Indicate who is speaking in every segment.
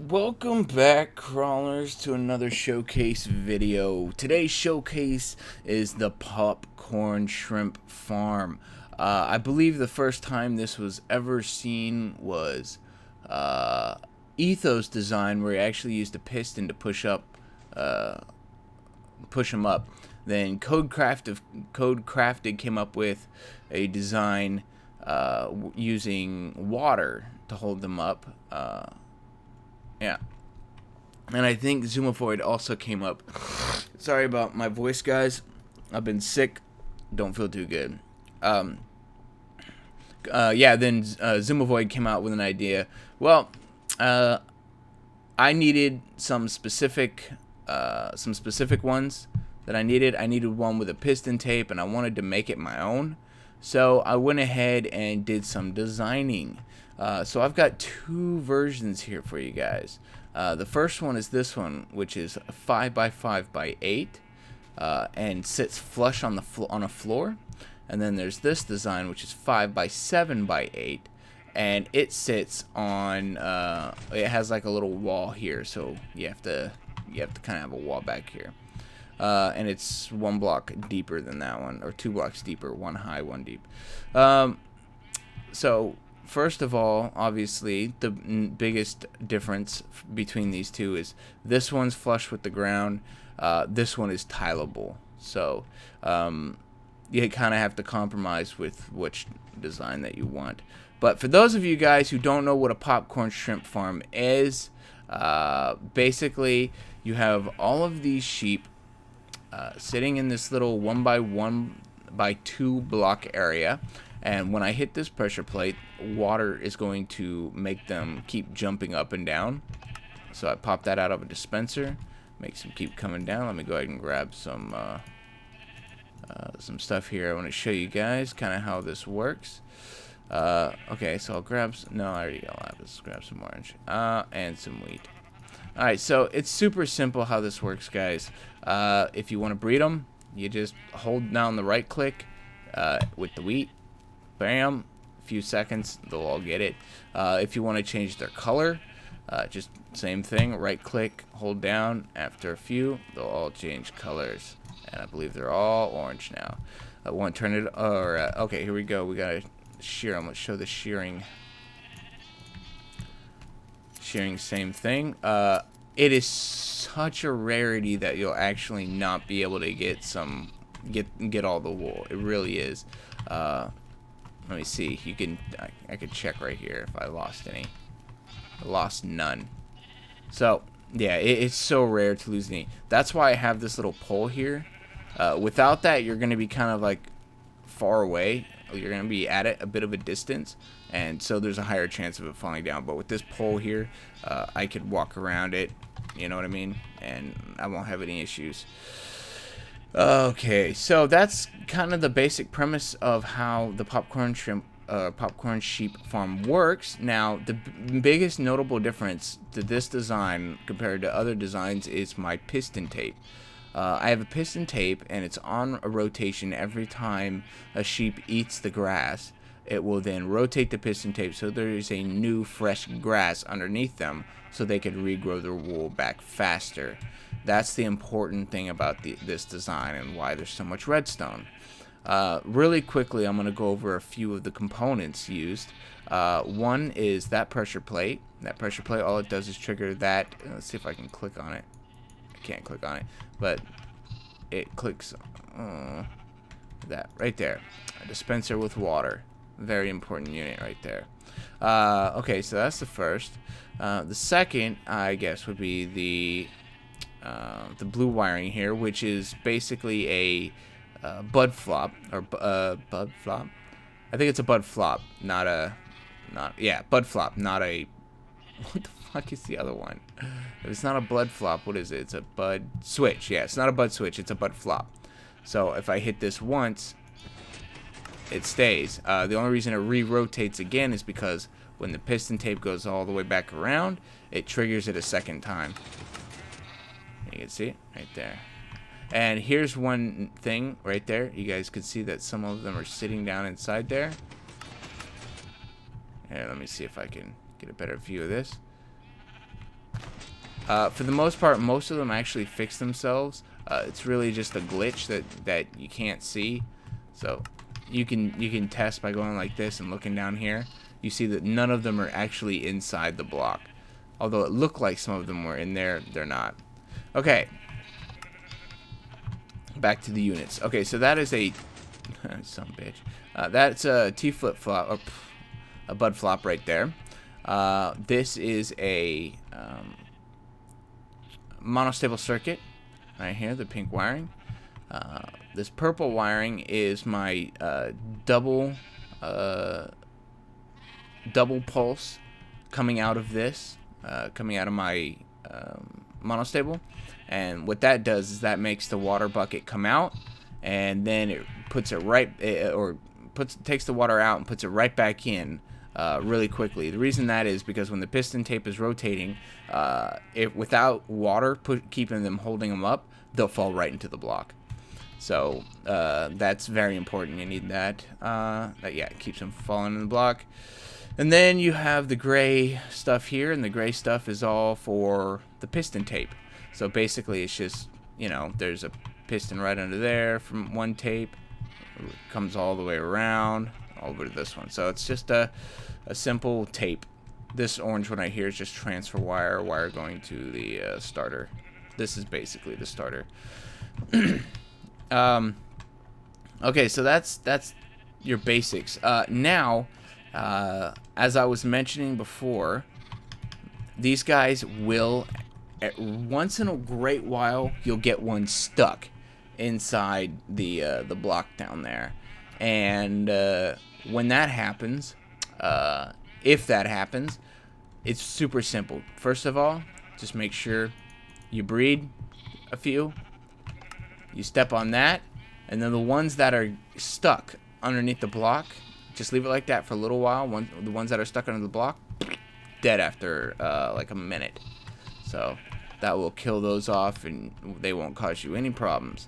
Speaker 1: Welcome back, crawlers, to another showcase video. Today's showcase is the popcorn shrimp farm. I believe the first time this was ever seen was Ethos design, where he actually used a piston to push him up. Then Codecrafted came up with a design using water to hold them up. Yeah. And I think Zoomovoid also came up. Sorry about my voice, guys. I've been sick. Don't feel too good. Then Zoomovoid came out with an idea. Well, I needed some specific ones that I needed. I needed one with a piston tape, and I wanted to make it my own. So I went ahead and did some designing. So I've got two versions here for you guys. The first one is this one, which is 5x5x8, and sits flush on a floor. And then there's this design, which is 5x7x8, and it sits on. It has like a little wall here, so you have to kind of have a wall back here. And it's one block deeper than that one, or 2 blocks deeper, one high, one deep. So first of all, obviously, the biggest difference between these two is this one's flush with the ground. This one is tileable. So you kind of have to compromise with which design that you want. But for those of you guys who don't know what a popcorn shrimp farm is, basically you have all of these sheep sitting in this little 1x1x2 block area. And when I hit this pressure plate, water is going to make them keep jumping up and down. So I pop that out of a dispenser, makes them keep coming down. Let me go ahead and grab some stuff here. I want to show you guys kind of how this works. Okay, so I'll grab no, I already got lapis. Grab some orange and some wheat. Alright, so it's super simple how this works, guys. If you want to breed them, you just hold down the right click with the wheat. Bam, a few seconds, they'll all get it. If you want to change their color, just same thing, right click, hold down. After a few, they'll all change colors, and I believe they're all orange now. I want to turn it, okay, here we go. We gotta shear them. Let's show the shearing. Shearing, same thing. It is such a rarity that you'll actually not be able to get all the wool. It really is. Let me see. You can I could check right here if I lost any. I lost none. So yeah, it's so rare to lose any. That's why I have this little pole here. Without that, you're gonna be kind of like far away. You're gonna be at it a bit of a distance, and so there's a higher chance of it falling down. But with this pole here, I could walk around it. You know what I mean? And I won't have any issues. Okay, so that's kind of the basic premise of how the popcorn sheep farm works. Now, the biggest notable difference to this design compared to other designs is my piston tape. I have a piston tape, and it's on a rotation every time a sheep eats the grass. It will then rotate the piston tape so there is a new fresh grass underneath them, so they could regrow their wool back faster. That's the important thing about this design and why there's so much redstone. Really quickly, I'm going to go over a few of the components used. One is that pressure plate. That pressure plate, all it does is trigger that. Let's see if I can click on it. I can't click on it, but it clicks that right there. A dispenser with water. Very important unit right there. Okay, so that's the first. The second, I guess, would be the blue wiring here, which is basically a bud flop, or bud flop. I think it's a bud flop, bud flop, not a. What the fuck is the other one? If it's not a bud flop, what is it? It's a bud switch. Yeah, it's not a bud switch, it's a bud flop. So if I hit this once, it stays. The only reason it re-rotates again is because when the piston tape goes all the way back around, it triggers it a second time. You can see it right there. And here's one thing right there. You guys can see that some of them are sitting down inside there. Here, let me see if I can get a better view of this. For the most part, most of them actually fix themselves. It's really just a glitch that you can't see. So you can test by going like this and looking down here. You see that none of them are actually inside the block. Although it looked like some of them were in there, they're not. Okay. Back to the units. Okay, so that is a son of a bitch. That's a T flip-flop, or a bud flop right there. This is a monostable circuit right here, the pink wiring. This purple wiring is my double pulse coming out of this, coming out of my monostable. And what that does is that makes the water bucket come out, and then it puts it right, takes the water out and puts it right back in really quickly. The reason that is because when the piston tape is rotating, without water keeping them, holding them up, they'll fall right into the block. So that's very important. You need that. Yeah, it keeps them falling in the block. And then you have the gray stuff here, and the gray stuff is all for the piston tape. So basically it's just, you know, there's a piston right under there from one tape, it comes all the way around over to this one. So it's just a simple tape. This orange one right here is just transfer wire going to the starter. This is basically the starter. Okay, so that's your basics. Now, as I was mentioning before, these guys will, once in a great while, you'll get one stuck inside the block down there. And when that happens, if that happens, it's super simple. First of all, just make sure you breed a few. You step on that, and then the ones that are stuck underneath the block, just leave it like that for a little while. The ones that are stuck under the block, dead after like a minute. So that will kill those off, and they won't cause you any problems.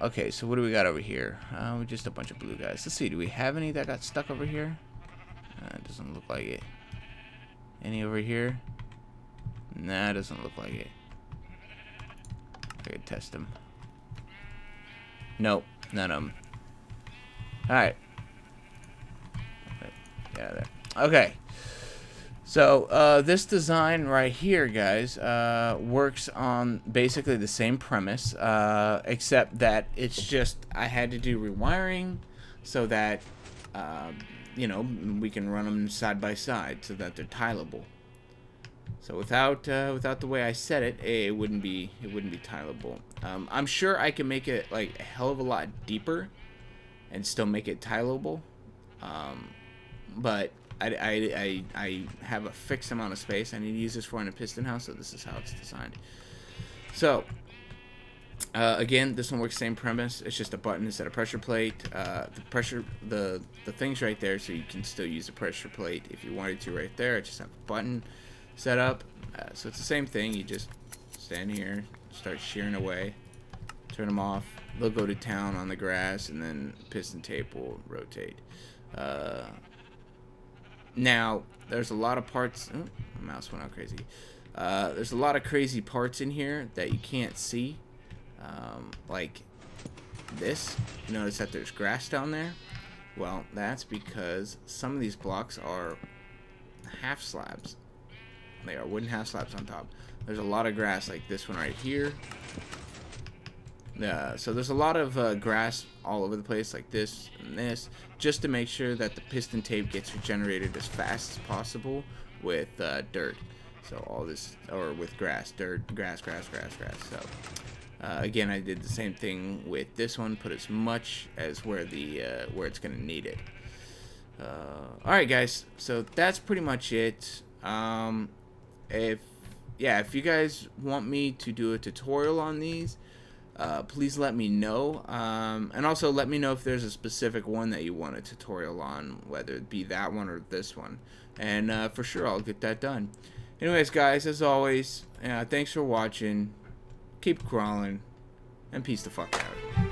Speaker 1: Okay, so what do we got over here? Just a bunch of blue guys. Let's see, do we have any that got stuck over here? It doesn't look like it. Any over here? Nah, doesn't look like it. I could test them. Nope, none of them. Alright. Yeah, there. Okay. So, this design right here, guys, works on basically the same premise, except that it's just, I had to do rewiring so that, you know, we can run them side by side so that they're tileable. So without the way I set it, it wouldn't be tileable. I'm sure I can make it like a hell of a lot deeper and still make it tileable, but I have a fixed amount of space I need to use this for in a piston house, so this is how it's designed. So again, this one works same premise. It's just a button instead of pressure plate. The thing's right there, so you can still use a pressure plate if you wanted to right there. I just have a button set up, so it's the same thing. You just stand here, start shearing away, turn them off. They'll go to town on the grass, and then piston tape will rotate. Now, there's a lot of parts. Oh, my mouse went out crazy. There's a lot of crazy parts in here that you can't see. Like this. You notice that there's grass down there? Well, that's because some of these blocks are half slabs. They are wooden half slabs on top. There's a lot of grass, like this one right here. So there's a lot of grass all over the place, like this and this, just to make sure that the piston tape gets regenerated as fast as possible with dirt. So all this, or with grass, dirt, grass. So again, I did the same thing with this one. Put as much as where it's gonna need it. All right, guys. So that's pretty much it. If you guys want me to do a tutorial on these, please let me know, and also let me know if there's a specific one that you want a tutorial on, whether it be that one or this one, and for sure I'll get that done. Anyways, guys, as always, thanks for watching, keep crawling, and peace the fuck out.